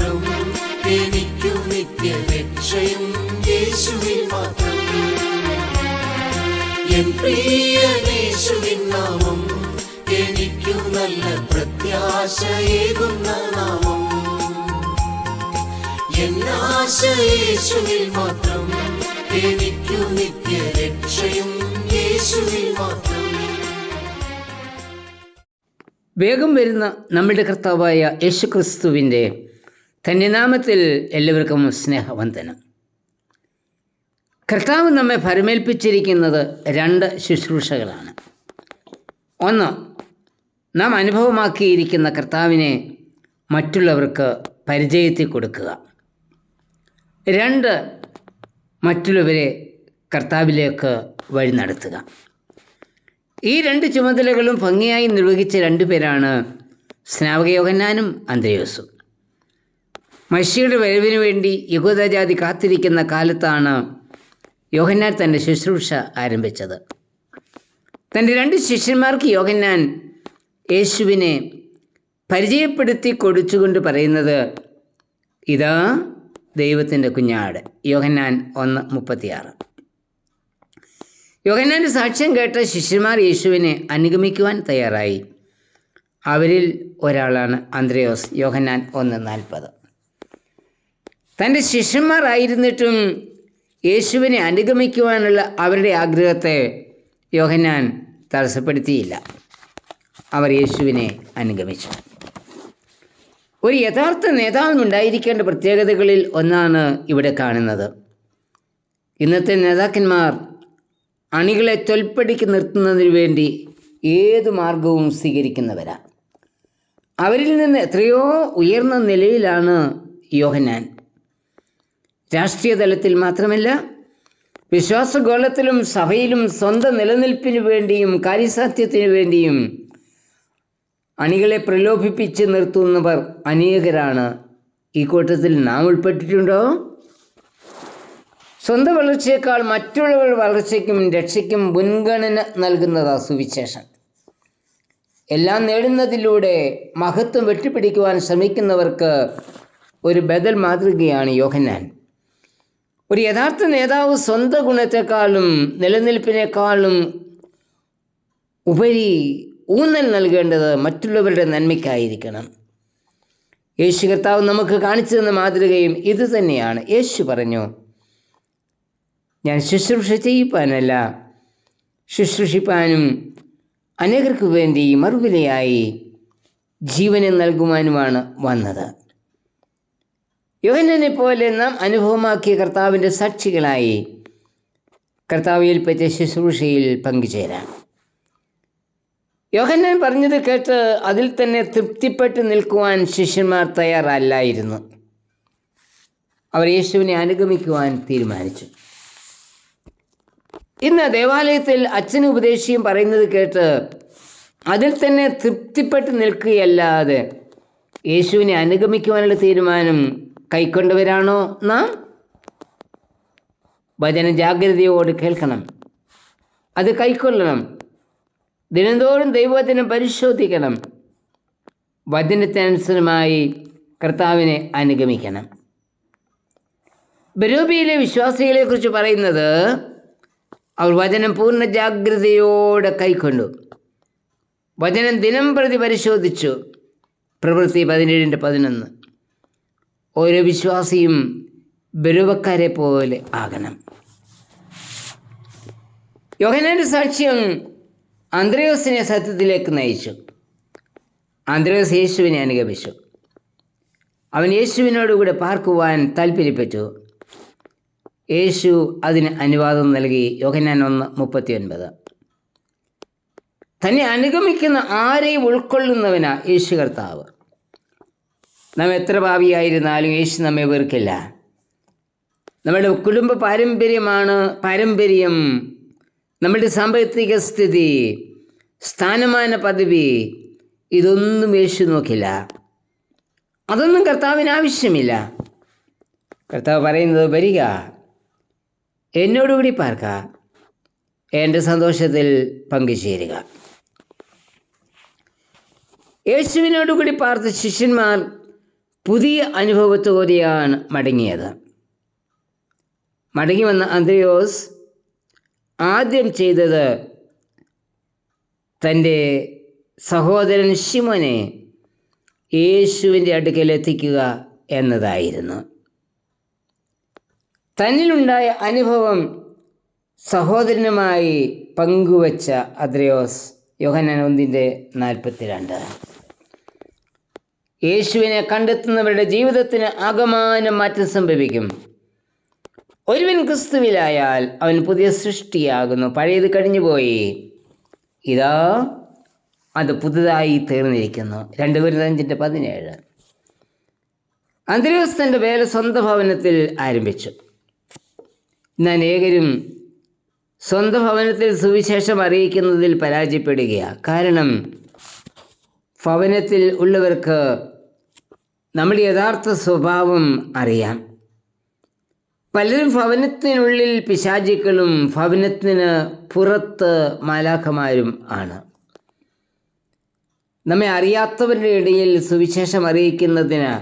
മാത്രം, എനിക്കു നിത്യരക്ഷയും യേശുവിൽ മാത്രം. എൻ പ്രിയനേശുവിൻ നാമം എനിക്കു നല്ല പ്രത്യാശയേകുന്ന നാമം. എൻ ആശ യേശുവിൽ മാത്രം, എനിക്കു നിത്യരക്ഷയും യേശുവിൽ മാത്രം. വേഗം വരുന്ന നമ്മുടെ കർത്താവായ യേശുക്രിസ്തുവിൻ്റെ ധന്യനാമത്തിൽ എല്ലാവർക്കും സ്നേഹവന്ദനം. കർത്താവ് നമ്മെ ഫലമേൽപ്പിച്ചിരിക്കുന്നത് 2 ശുശ്രൂഷകളാണ്. ഒന്ന്, നാം അനുഭവമാക്കിയിരിക്കുന്ന കർത്താവിനെ മറ്റുള്ളവർക്ക് പരിചയത്തിൽ കൊടുക്കുക. 2, മറ്റുള്ളവരെ കർത്താവിലേക്ക് വഴി നടത്തുക. ഈ 2 ചുമതലകളും ഭംഗിയായി നിർവഹിച്ച 2 പേരാണ് സ്നാപക യോഹന്നാനും അന്ത്രയോസും. മശിയുടെ വരവിനു വേണ്ടി യഹൂദജാതി കാത്തിരിക്കുന്ന കാലത്താണ് യോഹന്നാൻ തൻ്റെ ശുശ്രൂഷ ആരംഭിച്ചത്. തൻ്റെ 2 ശിഷ്യന്മാർക്ക് യോഹന്നാൻ യേശുവിനെ പരിചയപ്പെടുത്തി കൊടുത്തുകൊണ്ട് പറയുന്നത്, ഇതാ ദൈവത്തിൻ്റെ കുഞ്ഞാട്. യോഹന്നാൻ 1:36. യോഹന്നാൻ്റെ സാക്ഷ്യം കേട്ട ശിഷ്യന്മാർ യേശുവിനെ അനുഗമിക്കുവാൻ തയ്യാറായി. അവരിൽ ഒരാളാണ് അന്ത്രയോസ്. യോഹന്നാൻ 1:40. തൻ്റെ ശിഷ്യന്മാരായിരുന്നിട്ടും യേശുവിനെ അനുഗമിക്കുവാനുള്ള അവരുടെ ആഗ്രഹത്തെ യോഹന്നാൻ തടസ്സപ്പെടുത്തിയില്ല. അവർ യേശുവിനെ അനുഗമിച്ചു. ഒരു യഥാർത്ഥ നേതാവിനുണ്ടായിരിക്കേണ്ട പ്രത്യേകതകളിൽ ഒന്നാണ് ഇവിടെ കാണുന്നത്. ഇന്നത്തെ നേതാക്കന്മാർ അണികളെ തൊൽപ്പടിക്ക് നിർത്തുന്നതിന് വേണ്ടി ഏതു മാർഗവും സ്വീകരിക്കുന്നവരാണ്. അവരിൽ നിന്ന് എത്രയോ ഉയർന്ന നിലയിലാണ് യോഹന്നാൻ. രാഷ്ട്രീയ തലത്തിൽ മാത്രമല്ല, വിശ്വാസഗോളത്തിലും സഭയിലും സ്വന്തം നിലനിൽപ്പിനു വേണ്ടിയും കാര്യസാധ്യത്തിനു വേണ്ടിയും അണികളെ പ്രലോഭിപ്പിച്ച് നിർത്തുന്നവർ അനേകരാണ്. ഈ കൂട്ടത്തിൽ നാം ഉൾപ്പെട്ടിട്ടുണ്ടോ? സ്വന്തം വളർച്ചയേക്കാൾ മറ്റുള്ളവരുടെ വളർച്ചയ്ക്കും രക്ഷയ്ക്കും മുൻഗണന നൽകുന്നതാണ് സുവിശേഷം. എല്ലാം നേടുന്നതിലൂടെ മഹത്വം വെട്ടിപ്പിടിക്കുവാൻ ശ്രമിക്കുന്നവർക്ക് ഒരു ബദൽ മാതൃകയാണ് യോഹന്നാൻ. ഒരു യഥാർത്ഥ നേതാവ് സ്വന്തം ഗുണത്തെക്കാളും നിലനിൽപ്പിനേക്കാളും ഉപരി ഊന്നൽ നൽകേണ്ടത് മറ്റുള്ളവരുടെ നന്മയ്ക്കായിരിക്കണം. യേശു കർത്താവ് നമുക്ക് കാണിച്ചു തന്ന മാതൃകയും ഇത് തന്നെയാണ്. യേശു പറഞ്ഞു, ഞാൻ ശുശ്രൂഷ ചെയ്യിപ്പാനല്ല, ശുശ്രൂഷിപ്പാനും അനേകർക്ക് വേണ്ടി മറുവിലയായി ജീവനെ നൽകുവാനുമാണ് വന്നത്. യോഹന്നാനെ പോലെ നാം അനുഭവമാക്കിയ കർത്താവിൻ്റെ സാക്ഷികളായി കർത്താവ് ഏൽപ്പിച്ച ശുശ്രൂഷയിൽ പങ്കുചേരാം. യോഹന്നാൻ പറഞ്ഞത് കേട്ട് അതിൽ തന്നെ തൃപ്തിപ്പെട്ട് നിൽക്കുവാൻ ശിഷ്യന്മാർ തയ്യാറല്ലായിരുന്നു. അവർ യേശുവിനെ അനുഗമിക്കുവാൻ തീരുമാനിച്ചു. ഇന്ന് ദേവാലയത്തിൽ അച്ഛനും ഉപദേശിയും പറയുന്നത് കേട്ട് അതിൽ തന്നെ തൃപ്തിപ്പെട്ട് നിൽക്കുകയല്ലാതെ യേശുവിനെ അനുഗമിക്കുവാനുള്ള തീരുമാനം കൈക്കൊണ്ടവരാണോ നാം? വചനം ജാഗ്രതയോട് കേൾക്കണം, അത് കൈക്കൊള്ളണം. ദിനംതോറും ദൈവവചനം പരിശോധിക്കണം. വചനത്തിനനുസൃതമായി കർത്താവിനെ അനുഗമിക്കണം. ബെരോബിയിലെ വിശ്വാസികളെക്കുറിച്ച് പറയുന്നത്, അവർ വചനം പൂർണ്ണ ജാഗ്രതയോടെ കൈക്കൊണ്ടു, വചനം ദിനം പ്രതി പരിശോധിച്ചു. പ്രവൃത്തി 17:11. ഓരോ വിശ്വാസിയും ബെരോബക്കാരെ പോലെ ആകണം. യോഹന്നാന്റെ സാക്ഷ്യം അന്ത്രയോസിനെ സത്യത്തിലേക്ക് നയിച്ചു. അന്ത്രയോസ് യേശുവിനെ അനുഗമിച്ചു. അവൻ യേശുവിനോടുകൂടെ പാർക്കുവാൻ താല്പര്യപ്പെട്ടു. യേശു അതിന് അനുവാദം നൽകി. യോഹന്നാൻ 1:39. തന്നെ അനുഗമിക്കുന്ന ആരെയും ഉൾക്കൊള്ളുന്നവനാ യേശു കർത്താവ്. നാം എത്ര പാപിയായിരുന്നാലും യേശു നമ്മെ വെറുക്കില്ല. നമ്മുടെ കുടുംബ പാരമ്പര്യം, നമ്മുടെ സാമ്പത്തിക സ്ഥിതി, സ്ഥാനമാന പദവി, ഇതൊന്നും യേശു നോക്കില്ല. അതൊന്നും കർത്താവിന് ആവശ്യമില്ല. കർത്താവ് പറയുന്നത്, വരിക, എന്നോടുകൂടി പാർക്ക, എൻ്റെ സന്തോഷത്തിൽ പങ്കുചേരുക. യേശുവിനോടുകൂടി പാർത്ത ശിഷ്യന്മാർ പുതിയ അനുഭവത്തോടെയാണ് മടങ്ങിയത്. മടങ്ങി വന്ന അന്ത്രയോസ് ആദ്യം ചെയ്തത് തൻ്റെ സഹോദരൻ ശിമോനെ യേശുവിൻ്റെ അടുക്കൽ എത്തിക്കുക എന്നതായിരുന്നു. തന്നിലുണ്ടായ അനുഭവം സഹോദരനുമായി പങ്കുവച്ച അന്ത്രയോസ് യോഹന്നാൻ 1:42. യേശുവിനെ കണ്ടെത്തുന്നവരുടെ ജീവിതത്തിന് ആകമാനം മാറ്റം സംഭവിക്കും. ഒരുവൻ ക്രിസ്തുവിലായാൽ അവൻ പുതിയ സൃഷ്ടിയാകുന്നു, പഴയത് കഴിഞ്ഞുപോയി, ഇതാ അത് പുതുതായി തീർന്നിരിക്കുന്നു. 2 കൊരിന്ത്യർ 5:17. അന്ത്രയോസ് തൻ്റെ വേല സ്വന്തം ഭവനത്തിൽ ആരംഭിച്ചു. ഇന്ന് അനേകരും സ്വന്തം ഭവനത്തിൽ സുവിശേഷം അറിയിക്കുന്നതിൽ പരാജയപ്പെടുകയാണ്. കാരണം ഭവനത്തിൽ ഉള്ളവർക്ക് നമ്മുടെ യഥാർത്ഥ സ്വഭാവം അറിയാം. പലരും ഭവനത്തിനുള്ളിൽ പിശാചുക്കളും ഭവനത്തിന് പുറത്ത് മാലാഖമാരും ആണ്. നമ്മെ അറിയാത്തവരുടെ ഇടയിൽ സുവിശേഷം അറിയിക്കുന്നതിന്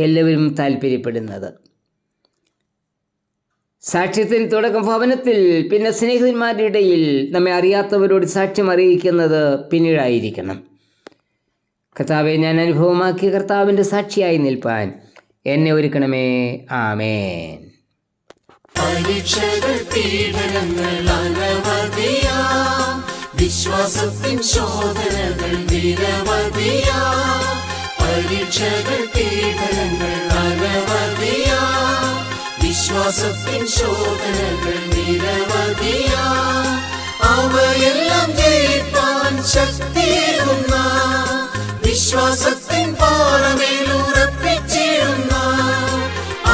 എല്ലാവരും താല്പര്യപ്പെടുന്നത്. സാക്ഷ്യത്തിന് തുടക്കം ഭവനത്തിൽ, പിന്നെ സ്നേഹിതന്മാരുടെ ഇടയിൽ നമ്മെ അറിയാത്തവരോട് സാക്ഷ്യം അറിയിക്കുന്നത് പിന്നീടായിരിക്കണം. കർത്താവെ, ഞാൻ അനുഭവമാക്കിയ കർത്താവിൻ്റെ സാക്ഷിയായി നിൽപ്പാൻ എന്നെ ഒരുക്കണമേ. ആമേൻ. പരീക്ഷകൾ, പീഡനങ്ങൾ അനവധിയാം, വിശ്വാസത്തിൻ ശോധനകൾ നിരവധിയാം. പരീക്ഷകൾ, പീഡനങ്ങൾ അനവധിയാം, വിശ്വാസത്തിൻ ശോധനകൾ നിരവധിയാം. അവയെല്ലാം ജയിപ്പാൻ ശക്തിയേകുന്ന വിശ്വാസത്തിൻ പാറമേലുറപ്പിച്ചിടുന്ന,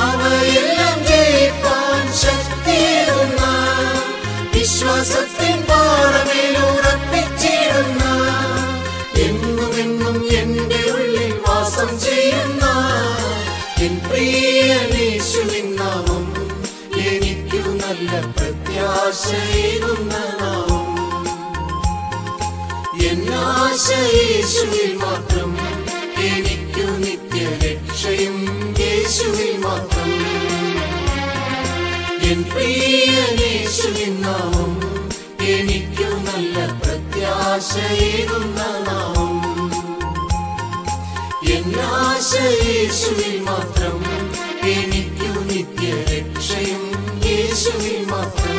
അവയെല്ലാം ജയിപ്പാൻ ശക്തിയേകുന്ന വിശ്വാസത്തിൻ പാറമേലുറപ്പിച്ചിടുന്ന, എന്നുമെന്നും എൻ്റെ ഉള്ളിൽ വാസം ചെയ്യുന്ന എൻ പ്രിയനേശുവിൻ നാമം എനിക്കു നല്ല പ്രത്യാശയേകുന്ന നാമം. എന്നാശ യേശുവിൽ മാത്രം, എനിക്കു നിത്യരക്ഷയും യേശുവിൽ മാത്രം. എൻ പ്രിയനേശുവിൻ നാമം എനിക്കു നല്ല പ്രത്യാശയേകുന്ന നാമം. എന്നാശ യേശുവിൽ മാത്രം, എനിക്കു നിത്യരക്ഷയും യേശുവിൽ മാത്രം.